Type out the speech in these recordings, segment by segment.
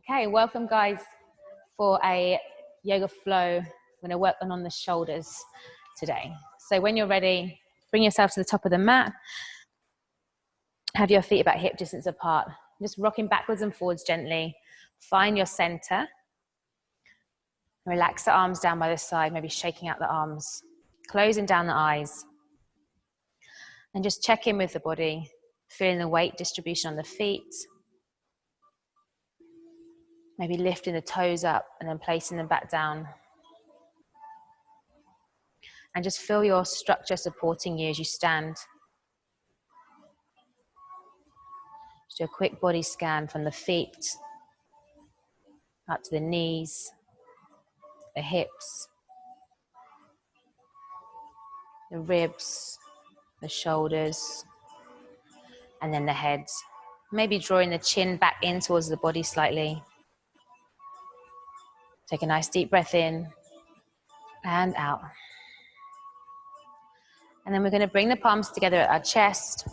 Okay, welcome guys for a yoga flow. We're going to work on the shoulders today. So when you're ready, bring yourself to the top of the mat. Have your feet about hip distance apart. Just rocking backwards and forwards gently. Find your center. Relax the arms down by the side, maybe shaking out the arms. Closing down the eyes. And just check in with the body, feeling the weight distribution on the feet. Maybe lifting the toes up and then placing them back down. And just feel your structure supporting you as you stand. Just do a quick body scan from the feet up to the knees, the hips, the ribs, the shoulders, and then the head. Maybe drawing the chin back in towards the body slightly. Take a nice deep breath in and out. And then we're going to bring the palms together at our chest.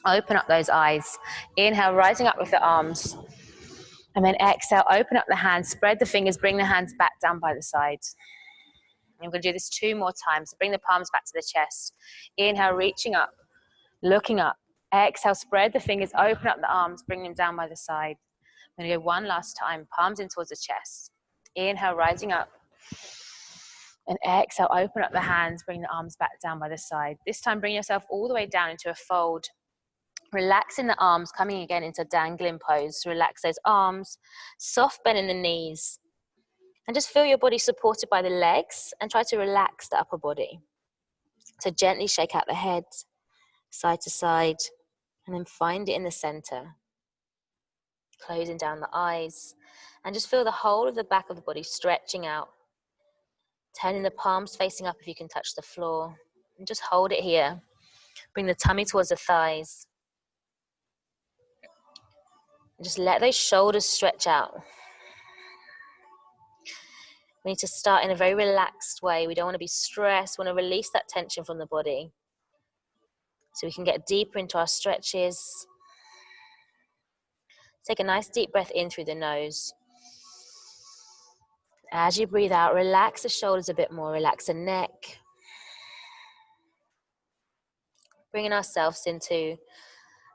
Open up those eyes. Inhale, rising up with the arms. And then exhale, open up the hands, spread the fingers, bring the hands back down by the sides. I'm going to do this 2 more times. So bring the palms back to the chest. Inhale, reaching up, looking up. Exhale, spread the fingers, open up the arms, bring them down by the side. I'm going to go 1 last time, palms in towards the chest. Inhale, rising up. And exhale, open up the hands, bring the arms back down by the side. This time, bring yourself all the way down into a fold. Relaxing the arms, coming again into dangling pose. Relax those arms, soft bend in the knees. And just feel your body supported by the legs and try to relax the upper body. So gently shake out the head, side to side, and then find it in the center. Closing down the eyes. And just feel the whole of the back of the body stretching out. Turning the palms facing up if you can touch the floor. And just hold it here. Bring the tummy towards the thighs. And just let those shoulders stretch out. We need to start in a very relaxed way. We don't want to be stressed. We want to release that tension from the body. So we can get deeper into our stretches. Take a nice deep breath in through the nose. As you breathe out, relax the shoulders a bit more, relax the neck. Bringing ourselves into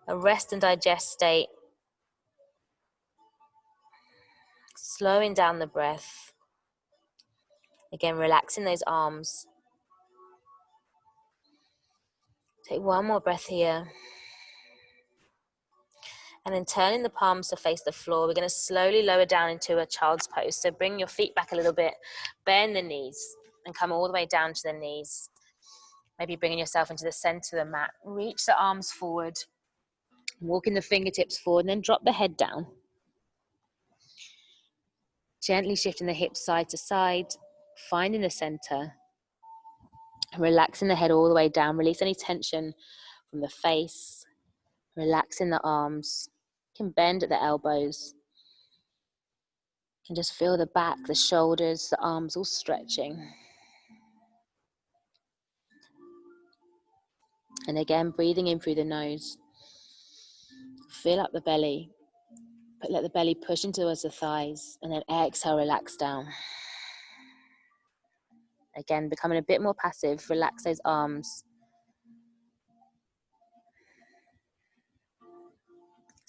a rest and digest state. Slowing down the breath. Again, relaxing those arms. Take 1 more breath here. And then turning the palms to face the floor. We're going to slowly lower down into a child's pose. So bring your feet back a little bit, bend the knees, and come all the way down to the knees. Maybe bringing yourself into the center of the mat. Reach the arms forward, walking the fingertips forward, and then drop the head down. Gently shifting the hips side to side, finding the center, relaxing the head all the way down. Release any tension from the face, relaxing the arms. You can bend at the elbows. You can just feel the back, the shoulders, the arms all stretching. And again, breathing in through the nose. Fill up the belly. But let the belly push into towards the thighs. And then exhale, relax down. Again, becoming a bit more passive. Relax those arms.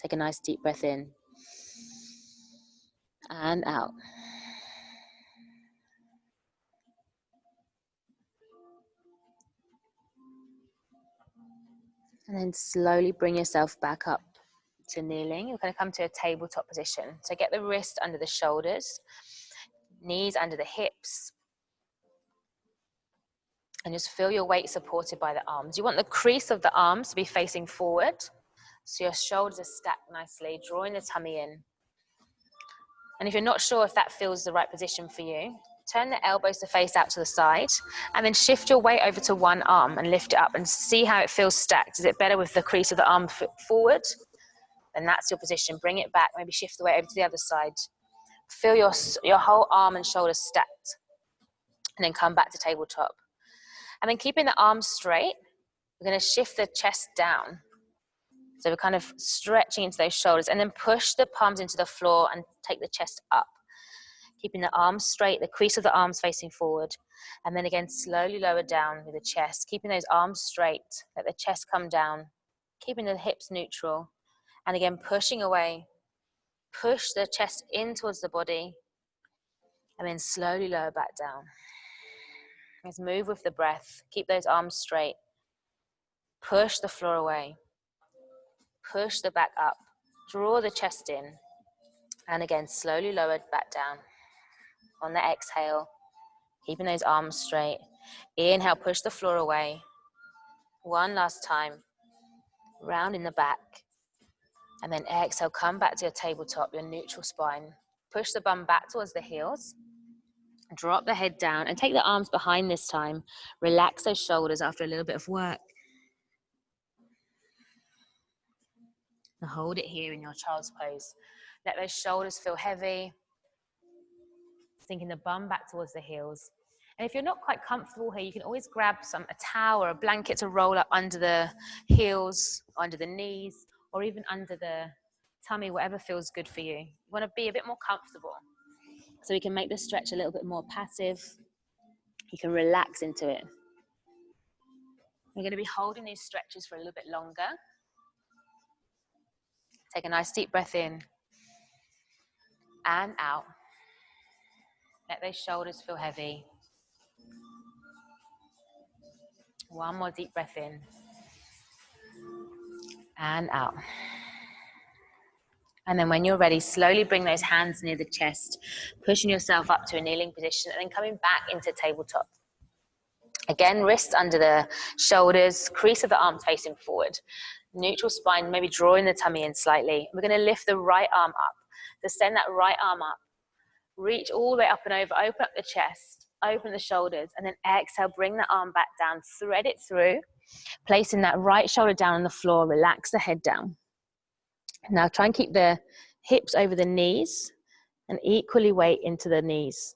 Take a nice deep breath in. And out. And then slowly bring yourself back up to kneeling. You're going to come to a tabletop position. So get the wrist under the shoulders, knees under the hips, and just feel your weight supported by the arms. You want the crease of the arms to be facing forward, so your shoulders are stacked nicely, drawing the tummy in. And if you're not sure if that feels the right position for you, turn the elbows to face out to the side, and then shift your weight over to one arm and lift it up and see how it feels stacked. Is it better with the crease of the arm forward? Then that's your position. Bring it back, maybe shift the weight over to the other side. Feel your whole arm and shoulders stacked. And then come back to tabletop. And then keeping the arms straight, we're going to shift the chest down. So we're kind of stretching into those shoulders, and then push the palms into the floor and take the chest up. Keeping the arms straight, the crease of the arms facing forward. And then again, slowly lower down with the chest, keeping those arms straight, let the chest come down, keeping the hips neutral. And again, pushing away, push the chest in towards the body, and then slowly lower back down. Let's move with the breath. Keep those arms straight. Push the floor away. Push the back up. Draw the chest in. And again, slowly lower back down. On the exhale, keeping those arms straight. Inhale, push the floor away. One last time. Round in the back. And then exhale, come back to your tabletop, your neutral spine. Push the bum back towards the heels. Drop the head down and take the arms behind this time. Relax those shoulders after a little bit of work. And hold it here in your child's pose. Let those shoulders feel heavy. Sinking the bum back towards the heels. And if you're not quite comfortable here, you can always grab a towel or a blanket to roll up under the heels, under the knees, or even under the tummy, whatever feels good for you. You want to be a bit more comfortable. So we can make the stretch a little bit more passive. You can relax into it. We're going to be holding these stretches for a little bit longer. Take a nice deep breath in and out. Let those shoulders feel heavy. One more deep breath in and out. And then when you're ready, slowly bring those hands near the chest, pushing yourself up to a kneeling position and then coming back into tabletop. Again, wrists under the shoulders, crease of the arms facing forward. Neutral spine, maybe drawing the tummy in slightly. We're going to lift the right arm up. To send that right arm up. Reach all the way up and over, open up the chest, open the shoulders, and then exhale, bring the arm back down, thread it through, placing that right shoulder down on the floor, relax the head down. Now try and keep the hips over the knees and equally weight into the knees.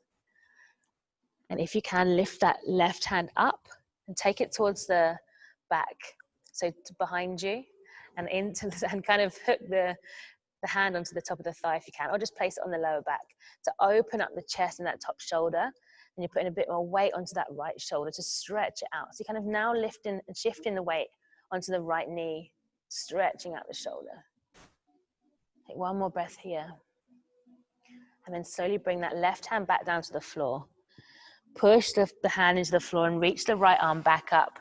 And if you can, lift that left hand up and take it towards the back, so behind you, and and kind of hook the hand onto the top of the thigh if you can, or just place it on the lower back to open up the chest and that top shoulder. And you're putting a bit more weight onto that right shoulder to stretch it out. So you're kind of now lifting and shifting the weight onto the right knee, stretching out the shoulder. Take one more breath here. And then slowly bring that left hand back down to the floor. Push the hand into the floor and reach the right arm back up.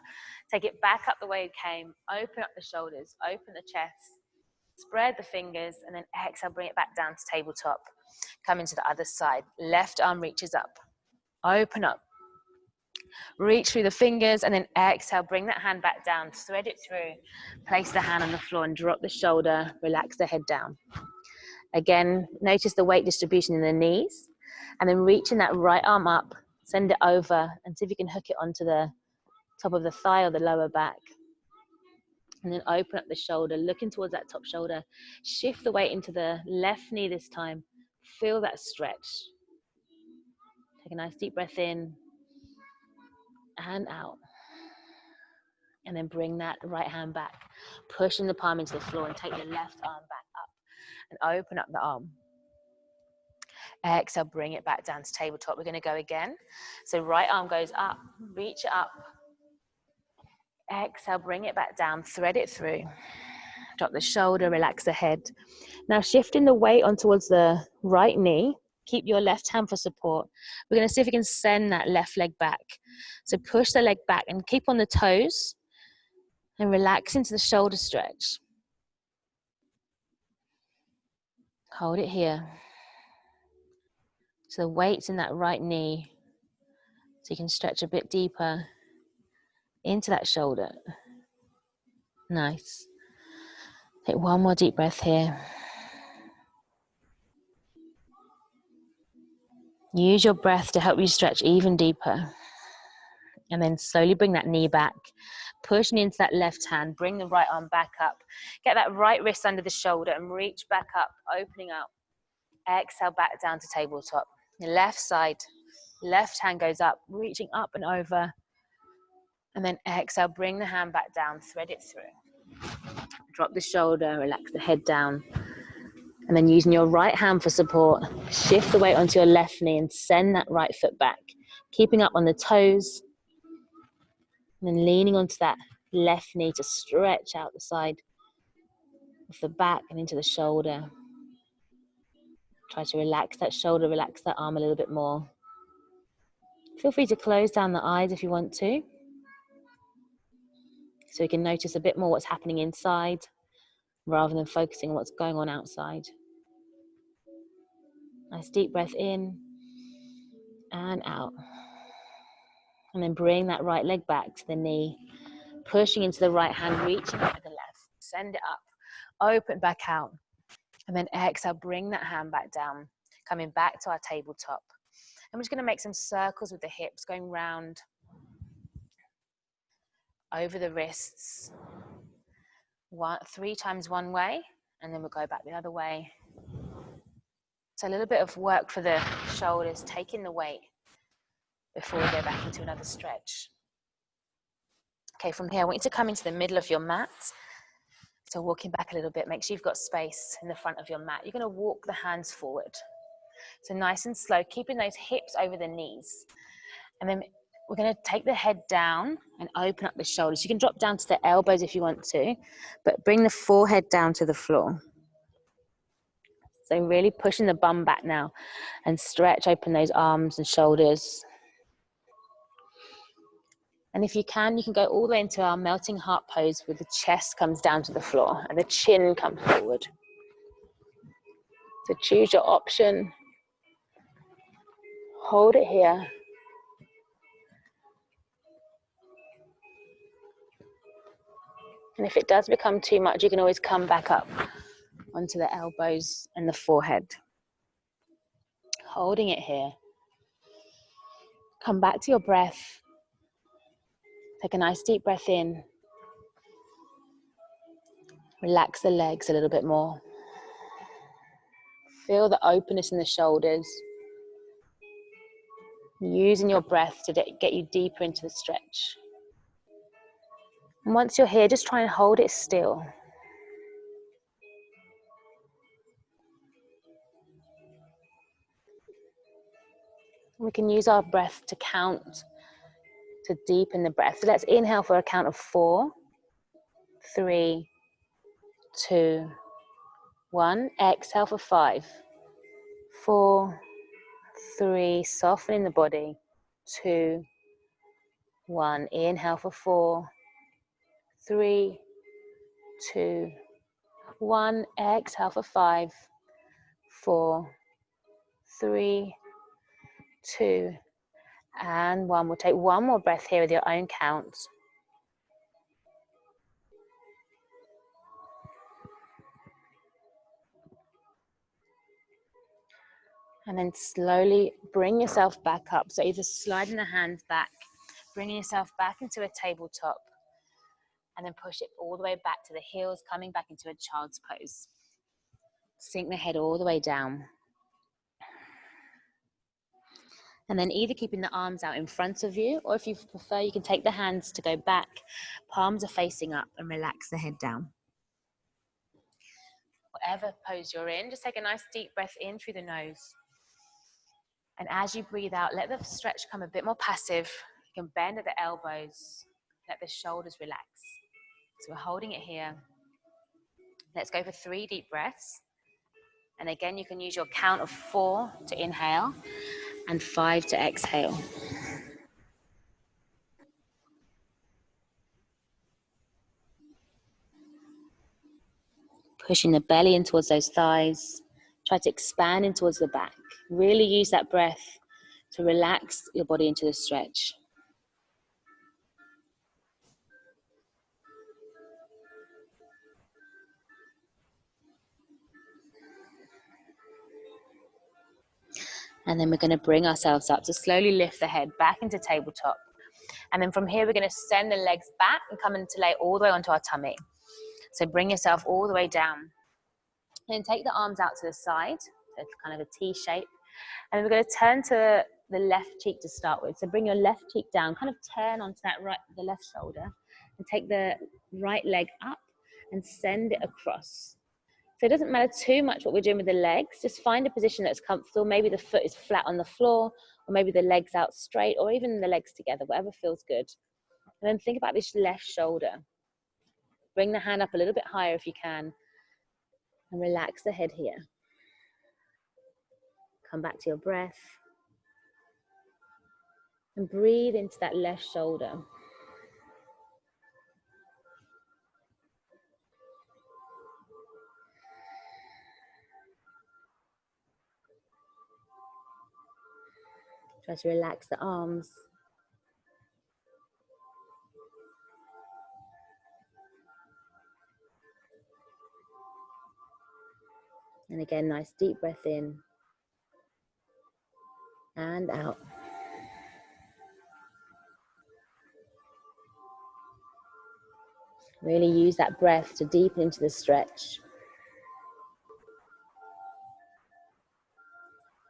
Take it back up the way it came. Open up the shoulders, open the chest. Spread the fingers, and then exhale, bring it back down to tabletop. Come into the other side. Left arm reaches up. Open up. Reach through the fingers, and then exhale, bring that hand back down. Thread it through. Place the hand on the floor and drop the shoulder. Relax the head down. Again, notice the weight distribution in the knees. And then reaching that right arm up. Send it over and see if you can hook it onto the top of the thigh or the lower back. And then open up the shoulder, looking towards that top shoulder. Shift the weight into the left knee this time. Feel that stretch. Take a nice deep breath in and out. And then bring that right hand back. Pushing the palm into the floor and take the left arm back up. And open up the arm. Exhale, bring it back down to tabletop. We're going to go again. So right arm goes up, reach it up. Exhale, bring it back down, thread it through. Drop the shoulder, relax the head. Now shifting the weight on towards the right knee. Keep your left hand for support. We're going to see if we can send that left leg back. So push the leg back and keep on the toes. And relax into the shoulder stretch. Hold it here. So the weight's in that right knee. So you can stretch a bit deeper into that shoulder. Nice. Take one more deep breath here. Use your breath to help you stretch even deeper. And then slowly bring that knee back. Pushing into that left hand. Bring the right arm back up. Get that right wrist under the shoulder and reach back up, opening up. Exhale back down to tabletop. The left side. Left hand goes up, reaching up and over. And then exhale, bring the hand back down, thread it through. Drop the shoulder, relax the head down. And then using your right hand for support, shift the weight onto your left knee and send that right foot back. Keeping up on the toes. And then leaning onto that left knee to stretch out the side of the back and into the shoulder. Try to relax that shoulder, relax that arm a little bit more. Feel free to close down the eyes if you want to. So you can notice a bit more what's happening inside rather than focusing on what's going on outside. Nice deep breath in and out. And then bring that right leg back to the knee, pushing into the right hand, reaching out with the left. Send it up, open back out. And then exhale, bring that hand back down, coming back to our tabletop. I'm just gonna make some circles with the hips, going round over the wrists. 3 times one way, and then we'll go back the other way. So a little bit of work for the shoulders, taking the weight before we go back into another stretch. Okay, from here, I want you to come into the middle of your mat. So walking back a little bit, make sure you've got space in the front of your mat. You're gonna walk the hands forward. So nice and slow, keeping those hips over the knees. And then we're gonna take the head down and open up the shoulders. You can drop down to the elbows if you want to, but bring the forehead down to the floor. So really pushing the bum back now and stretch open those arms and shoulders. And if you can go all the way into our melting heart pose where the chest comes down to the floor and the chin comes forward. So choose your option. Hold it here. And if it does become too much, you can always come back up onto the elbows and the forehead. Holding it here. Come back to your breath. Take a nice deep breath in. Relax the legs a little bit more. Feel the openness in the shoulders. Using your breath to get you deeper into the stretch. And once you're here, just try and hold it still. We can use our breath to count, to deepen the breath. So let's inhale for a count of 4, 3, 2, 1. Exhale for 5, 4, 3. Softening the body. 2, 1. Inhale for 4, 3, 2, 1. Exhale for 5, 4, 3, 2, and 1. We'll take one more breath here with your own count. And then slowly bring yourself back up. So either sliding the hands back, bringing yourself back into a tabletop, and then push it all the way back to the heels, coming back into a child's pose. Sink the head all the way down. And then either keeping the arms out in front of you, or if you prefer, you can take the hands to go back. Palms are facing up and relax the head down. Whatever pose you're in, just take a nice deep breath in through the nose. And as you breathe out, let the stretch come a bit more passive. You can bend at the elbows, let the shoulders relax. So we're holding it here. Let's go for 3 deep breaths. And again, you can use your count of 4 to inhale and 5 to exhale. Pushing the belly in towards those thighs. Try to expand in towards the back. Really use that breath to relax your body into the stretch. And then we're going to bring ourselves up. So slowly lift the head back into tabletop. And then from here, we're going to send the legs back and come into lay all the way onto our tummy. So bring yourself all the way down. And take the arms out to the side, so kind of a T shape. And then we're going to turn to the left cheek to start with. So bring your left cheek down, kind of turn onto that the left shoulder, and take the right leg up and send it across. So it doesn't matter too much what we're doing with the legs. Just find a position that's comfortable. Maybe the foot is flat on the floor, or maybe the legs out straight, or even the legs together, whatever feels good. And then think about this left shoulder. Bring the hand up a little bit higher if you can, and relax the head here. Come back to your breath. And breathe into that left shoulder. Try to relax the arms. And again, nice deep breath in and out. Really use that breath to deepen into the stretch.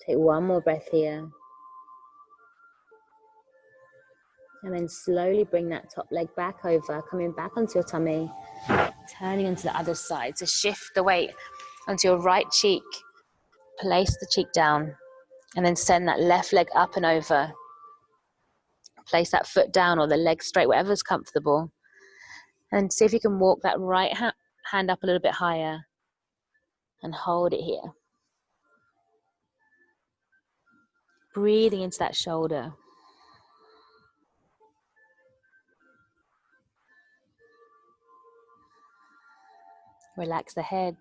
Take one more breath here. And then slowly bring that top leg back over, coming back onto your tummy, turning onto the other side. So shift the weight onto your right cheek, place the cheek down, and then send that left leg up and over. Place that foot down or the leg straight, whatever's comfortable. And see if you can walk that right hand up a little bit higher and hold it here. Breathing into that shoulder. Relax the head.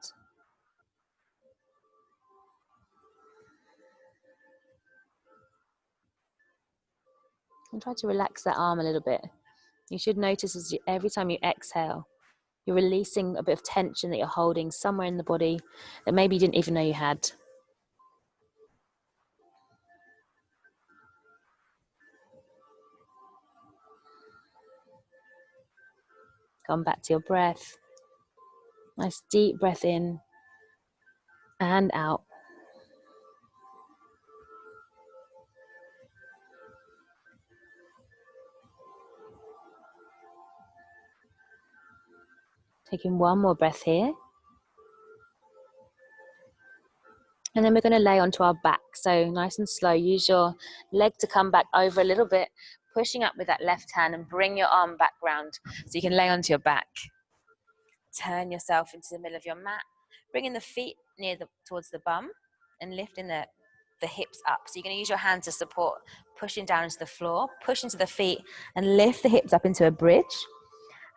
And try to relax that arm a little bit. You should notice as every time you exhale, you're releasing a bit of tension that you're holding somewhere in the body that maybe you didn't even know you had. Come back to your breath. Nice deep breath in and out. Taking one more breath here. And then we're going to lay onto our back. So nice and slow. Use your leg to come back over a little bit, pushing up with that left hand and bring your arm back round so you can lay onto your back. Turn yourself into the middle of your mat, bringing the feet towards the bum and lifting the hips up. So you're going to use your hand to support, pushing down into the floor, push into the feet and lift the hips up into a bridge.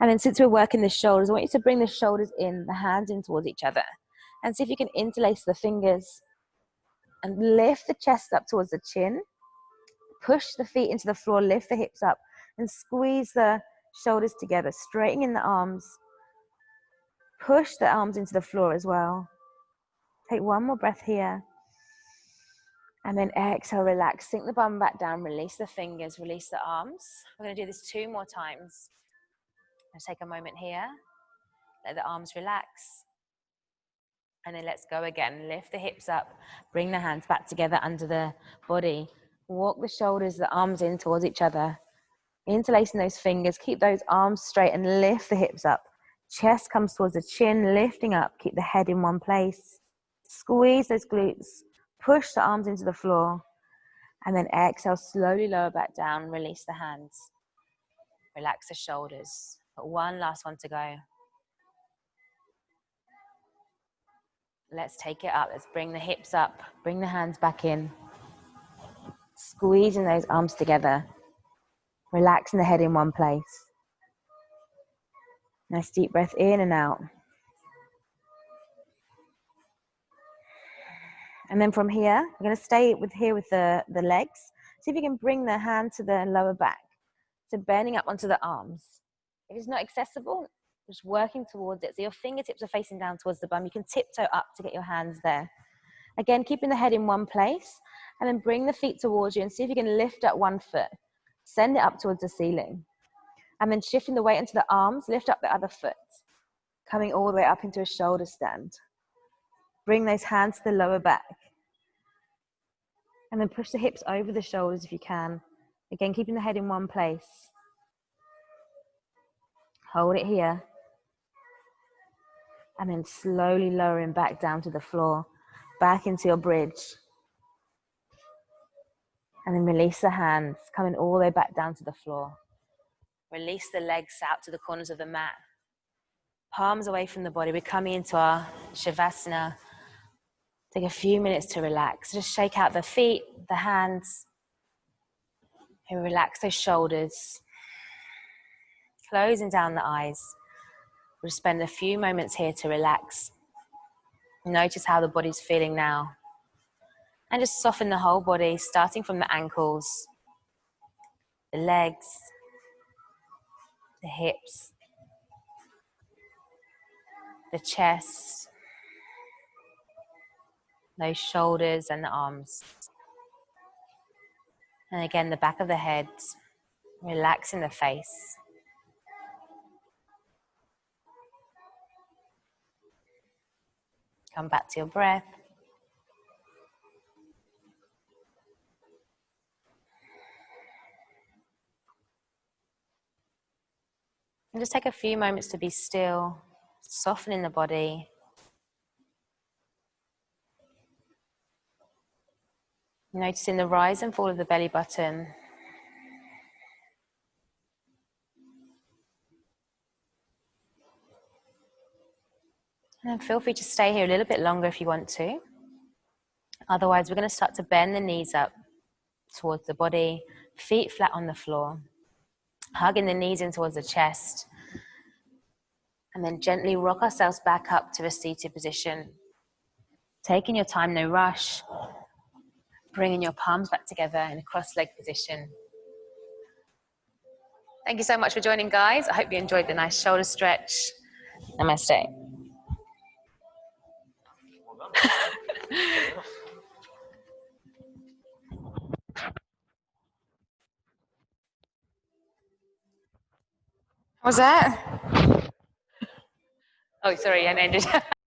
And then since we're working the shoulders, I want you to bring the shoulders in, the hands in towards each other. And see if you can interlace the fingers and lift the chest up towards the chin. Push the feet into the floor, lift the hips up and squeeze the shoulders together, straightening the arms. Push the arms into the floor as well. Take one more breath here. And then exhale, relax. Sink the bum back down, release the fingers, release the arms. We're going to do this 2 more times. Let's take a moment here. Let the arms relax. And then let's go again. Lift the hips up. Bring the hands back together under the body. Walk the shoulders, the arms in towards each other. Interlacing those fingers. Keep those arms straight and lift the hips up. Chest comes towards the chin, lifting up. Keep the head in one place. Squeeze those glutes. Push the arms into the floor. And then exhale, slowly lower back down. Release the hands. Relax the shoulders. But one last one to go. Let's take it up. Let's bring the hips up. Bring the hands back in. Squeezing those arms together. Relaxing the head in one place. Nice deep breath in and out. And then from here, we're going to stay with the legs. See if you can bring the hand to the lower back. So bending up onto the arms. If it's not accessible, just working towards it. So your fingertips are facing down towards the bum. You can tiptoe up to get your hands there. Again, keeping the head in one place. And then bring the feet towards you and see if you can lift up one foot. Send it up towards the ceiling. And then shifting the weight into the arms, lift up the other foot. Coming all the way up into a shoulder stand. Bring those hands to the lower back. And then push the hips over the shoulders if you can. Again, keeping the head in one place. Hold it here. And then slowly lowering back down to the floor, back into your bridge. And then release the hands, coming all the way back down to the floor. Release the legs out to the corners of the mat. Palms away from the body. We're coming into our Shavasana. Take a few minutes to relax. Just shake out the feet, the hands. And relax those shoulders. Closing down the eyes. We'll spend a few moments here to relax. Notice how the body's feeling now. And just soften the whole body, starting from the ankles, the legs, the hips, the chest, those shoulders and the arms. And again, the back of the head, relaxing the face. Come back to your breath. And just take a few moments to be still, softening the body. Noticing the rise and fall of the belly button. And then feel free to stay here a little bit longer if you want to. Otherwise, we're going to start to bend the knees up towards the body, feet flat on the floor, hugging the knees in towards the chest. And then gently rock ourselves back up to a seated position. Taking your time, no rush. Bringing your palms back together in a cross-leg position. Thank you so much for joining, guys. I hope you enjoyed the nice shoulder stretch. Namaste. What was that? Oh, sorry, I ended.